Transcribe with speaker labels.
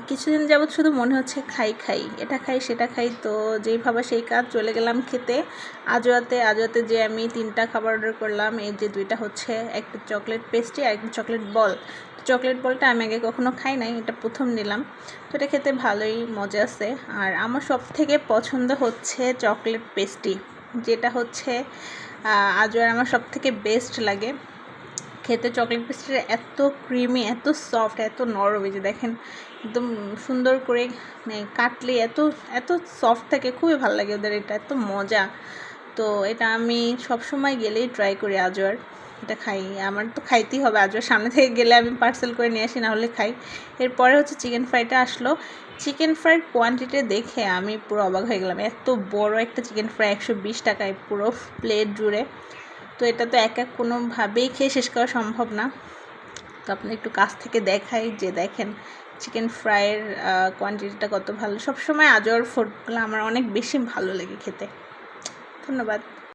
Speaker 1: কিছুদিন যাবৎ শুধু মনে হচ্ছে খাই খাই, এটা খাই সেটা খাই। তো যেই ভাবা সেই কাজ, চলে গেলাম খেতে আজোয়াতে যে আমি 3টা খাবার অর্ডার করলাম। এই যে 2টা হচ্ছে একটা চকলেট পেস্ট্রি আর একটা চকলেট বল। চকলেট বলটা আমি আগে কখনো খাই নাই, এটা প্রথম নিলাম। তো এটা খেতে ভালোই মজা আছে। আর আমার সব থেকে পছন্দ হচ্ছে চকলেট পেস্ট্রি, যেটা হচ্ছে আজওয়ার আমার সব থেকে বেস্ট লাগে খেতে। চকলেট পেস্ট্রিটা এত ক্রিমি, এত সফট, এত নরম, এই যে দেখেন একদম সুন্দর করে কাটলে এত এত সফট থাকে, খুবই ভালো লাগে ওদের, এটা এত মজা। তো এটা আমি সবসময় গেলেই ট্রাই করি আজওয়ার, এটা খাই, আমার তো খাইতেই হবে। আজওয়ার সামনে থেকে গেলে আমি পার্সেল করে নিয়ে আসি, না হলে খাই। এরপরে হচ্ছে চিকেন ফ্রাইটা আসলো। চিকেন ফ্রাইয়ের কোয়ান্টিটি দেখে আমি পুরো অবাক হয়ে গেলাম, এত বড় একটা চিকেন ফ্রাই 120 টাকায় পুরো প্লেট জুড়ে। তো এটা তো এক কোনোভাবেই খেয়ে শেষ করা সম্ভব না। তো আপনি একটু কাছ থেকে দেখাই, যে দেখেন চিকেন ফ্রাইয়ের কোয়ান্টিটিটা কত ভালো। সবসময় আজওয়ার ফুডগুলো আমার অনেক বেশি ভালো লাগে খেতে। ধন্যবাদ।